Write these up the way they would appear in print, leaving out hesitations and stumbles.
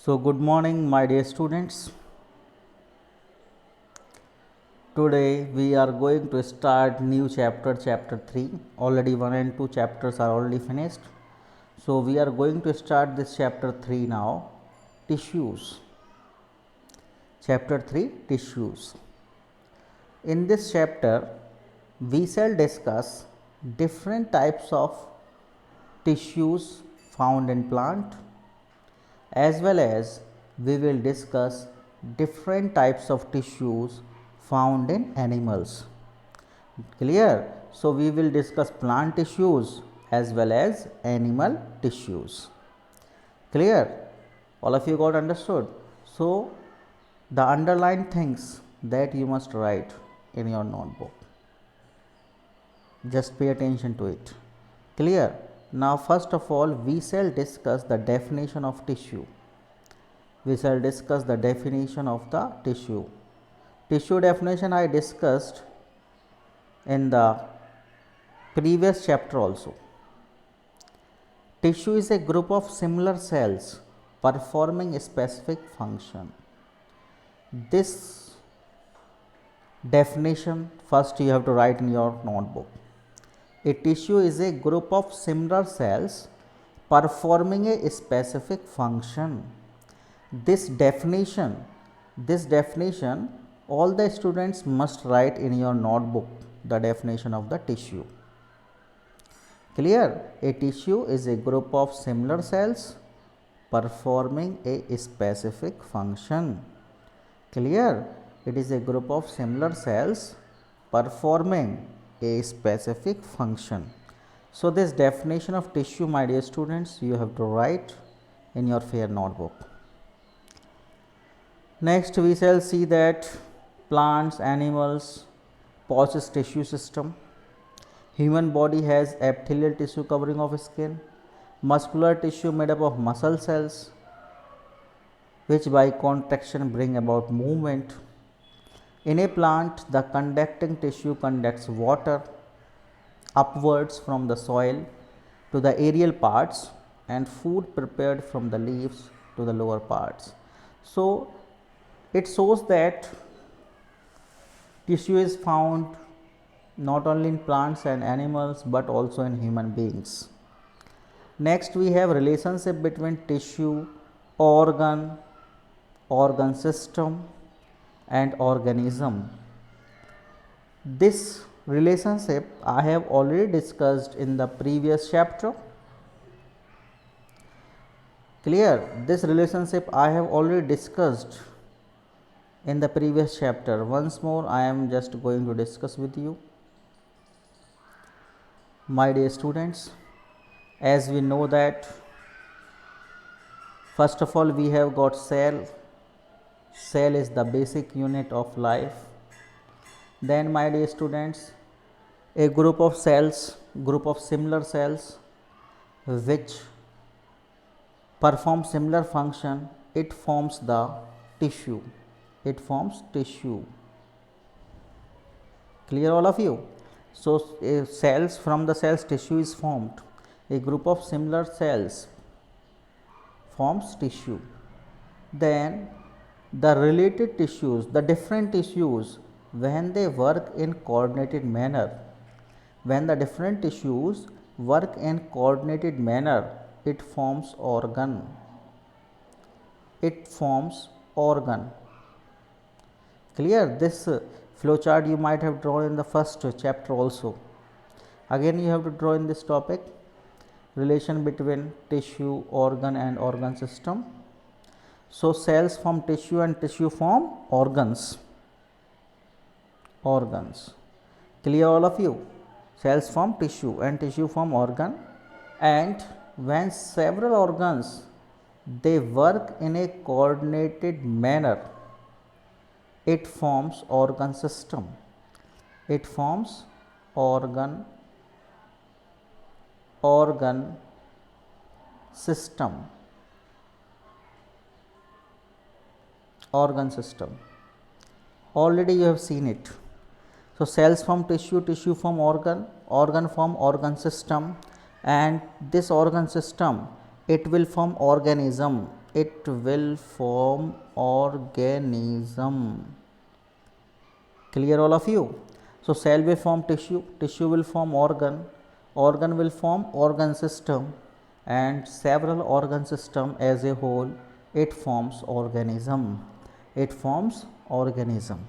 So, good morning, my dear students. Today we are going to start new chapter, chapter 3. Already 1 and 2 chapters are already finished. So, we are going to start this chapter 3 now, tissues. Chapter 3, tissues. In this chapter, we shall discuss different types of tissues found in plant, as well as we will discuss different types of tissues found in animals. Clear? So, we will discuss plant tissues as well as animal tissues. Clear? All of you got understood? So, the underlined things that you must write in your notebook. Just pay attention to it. Clear? Now, first of all, we shall discuss the definition of tissue. We shall discuss the definition of the tissue. Tissue definition I discussed in the previous chapter also. Tissue is a group of similar cells performing a specific function. This definition first you have to write in your notebook. A tissue is a group of similar cells performing a specific function. This definition, all the students must write in your notebook, the definition of the tissue. Clear? A tissue is a group of similar cells performing a specific function. Clear? It is a group of similar cells performing a specific function. So, this definition of tissue, my dear students, you have to write in your fair notebook. Next, we shall see that plants, animals possess tissue system. Human body has epithelial tissue covering of skin, muscular tissue made up of muscle cells, which by contraction bring about movement. In a plant, the conducting tissue conducts water upwards from the soil to the aerial parts and food prepared from the leaves to the lower parts. So, it shows that tissue is found not only in plants and animals but also in human beings. Next, we have relationship between tissue, organ system and organism. This relationship I have already discussed in the previous chapter. Clear? This relationship I have already discussed in the previous chapter. Once more I am just going to discuss with you. My dear students, as we know that first of all we have got cell. Cell is the basic unit of life. Then, my dear students, a group of cells, group of similar cells which perform similar function, it forms the tissue. It forms tissue. Clear, all of you? So, cells, from the cells tissue is formed. A group of similar cells forms tissue. Then the related tissues, the different tissues, when they work in coordinated manner, when the different tissues work in coordinated manner, it forms organ. It forms organ. Clear? This flow chart you might have drawn in the first chapter also. Again you have to draw in this topic, relation between tissue, organ and organ system. So, cells form tissue and tissue form organs. Organs. Clear, all of you? Cells form tissue and tissue form organ, and when several organs they work in a coordinated manner, it forms organ system. It forms organ system. Organ system. Already you have seen it. So, cells form tissue, tissue form organ form organ system, and this organ system it will form organism. it will form organism. Clear all of you? So cell will form tissue, tissue will form organ, organ will form organ system, and several organ system as a whole, it forms organism. It forms organism.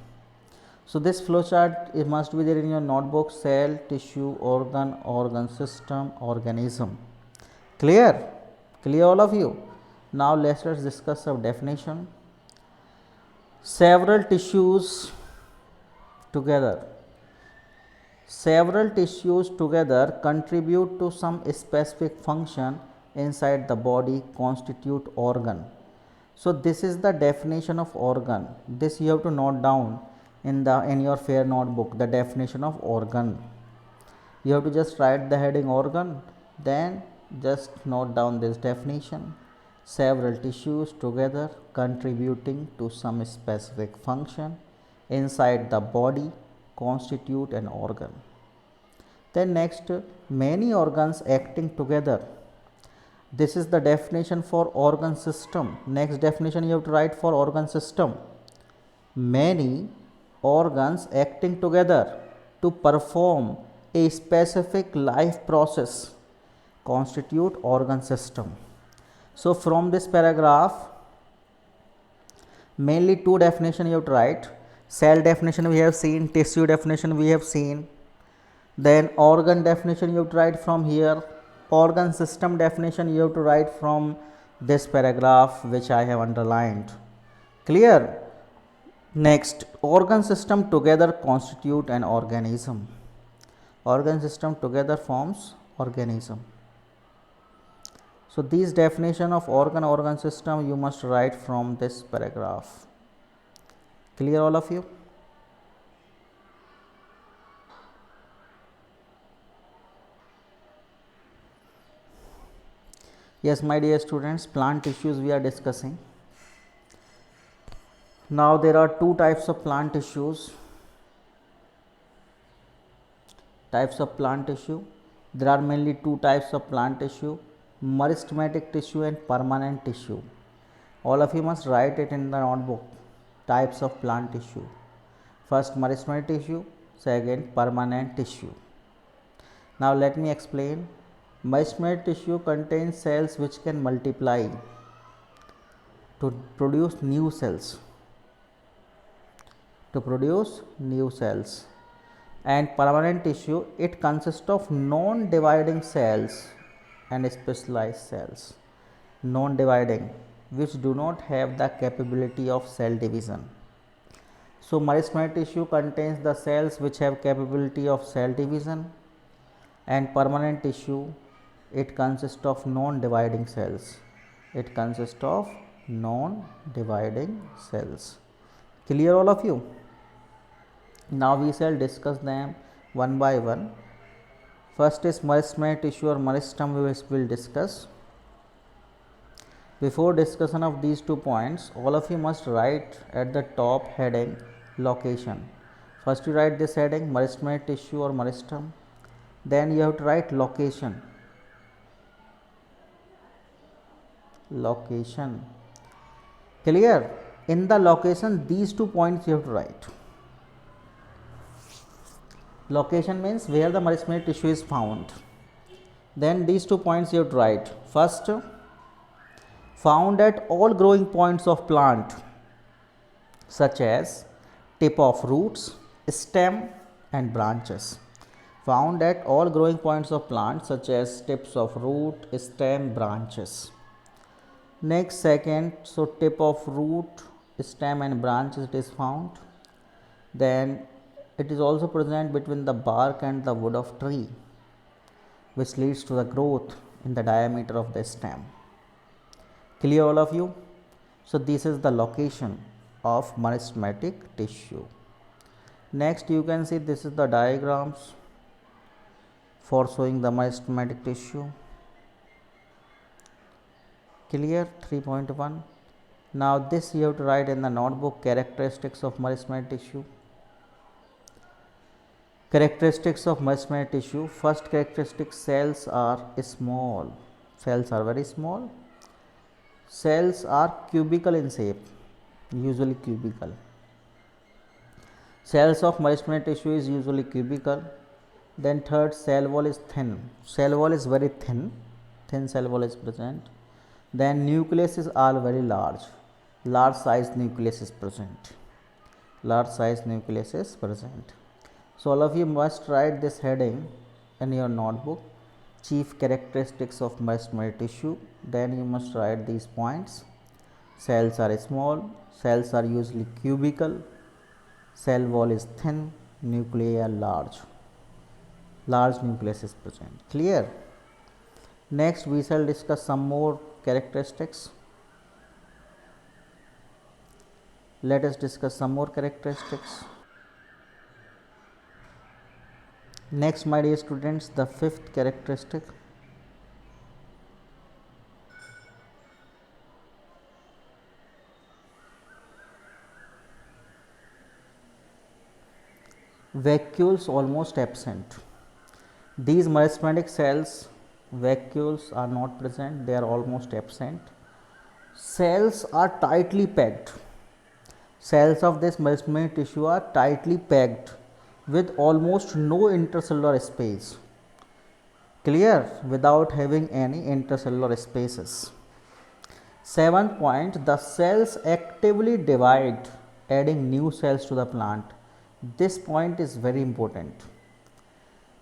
So this flowchart, it must be there in your notebook: cell, tissue, organ, organ system, organism. Clear? Clear all of you? Now let's discuss some definition. Several tissues together. Several tissues together contribute to some specific function inside the body, constitute organ. So this is the definition of organ. This you have to note down in your fair notebook, the definition of organ. You have to just write the heading organ, then just note down this definition. Several tissues together contributing to some specific function inside the body constitute an organ. Then next, many organs acting together. This is the definition for organ system. Next definition you have to write for organ system. Many organs acting together to perform a specific life process constitute organ system. So from this paragraph, mainly two definition you have to write. Cell definition we have seen, tissue definition we have seen, then organ definition you have to write from here, organ system definition you have to write from this paragraph which I have underlined. Clear? Next, organ system together constitute an organism. Organ system together forms organism. So these definition of organ system you must write from this paragraph. Clear all of you? Yes, my dear students, plant tissues we are discussing. Now there are two types of plant tissues. Types of plant tissue. There are mainly two types of plant tissue: meristematic tissue and permanent tissue. All of you must write it in the notebook. Types of plant tissue. First, meristematic tissue. Second, permanent tissue. Now let me explain. Meristematic tissue contains cells which can multiply to produce new cells. And permanent tissue, it consists of non-dividing cells and specialized cells. Non-dividing, which do not have the capability of cell division. So meristematic tissue contains the cells which have capability of cell division, and permanent tissue, it consists of non-dividing cells. Clear all of you? Now we shall discuss them one by one. First is meristematic tissue or meristem we will discuss. Before discussion of these 2 points, all of you must write at the top heading location. First you write this heading, meristematic tissue or meristem. Then you have to write location. Clear? In the location, these 2 points you have to write. Location means where the meristematic tissue is found. Then these 2 points you have to write. First, found at all growing points of plant, such as tip of roots, stem and branches. Found at all growing points of plant, such as tips of root, stem, branches. Next, second, so tip of root, stem and branches it is found. Then it is also present between the bark and the wood of tree, which leads to the growth in the diameter of the stem. Clear all of you? So this is the location of meristematic tissue. Next you can see this is the diagrams for showing the meristematic tissue. Clear? 3.1. Now this you have to write in the notebook, characteristics of meristematic tissue. Characteristics of meristematic tissue. First characteristic, cells are small. Cells are very small. Cells are cubical in shape, usually cubical. Cells of meristematic tissue is usually cubical. Then third, cell wall is thin. Cell wall is very thin. Thin cell wall is present. Then nucleuses are very large. Large size nucleus is present. Large size nucleus is present. So all of you must write this heading in your notebook. Chief characteristics of meristematic tissue. Then you must write these points. Cells are small. Cells are usually cubical. Cell wall is thin. Nuclei are large. Large nucleus is present. Clear? Next we shall discuss some more characteristics. Let us discuss some more characteristics. Next, my dear students, the fifth characteristic. Vacuoles almost absent. These meristematic cells, vacuoles are not present, they are almost absent. Cells are tightly packed. Cells of this meristematic tissue are tightly packed with almost no intercellular space. Clear? Without having any intercellular spaces. 7th point, the cells actively divide, adding new cells to the plant. This point is very important.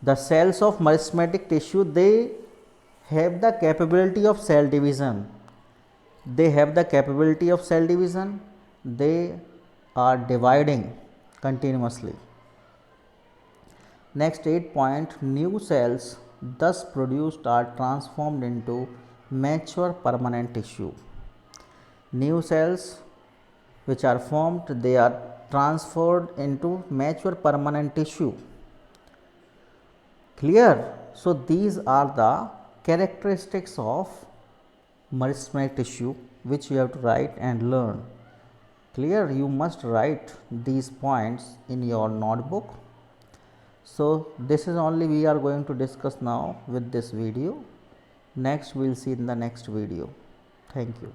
The cells of meristematic tissue, they have the capability of cell division. They have the capability of cell division. They are dividing continuously. Next 8 point, new cells thus produced are transformed into mature permanent tissue. New cells which are formed, they are transferred into mature permanent tissue. Clear? So these are the characteristics of meristematic tissue which you have to write and learn. Clear? You must write these points in your notebook. So this is only we are going to discuss now with this video. Next we will see in the next video. Thank you.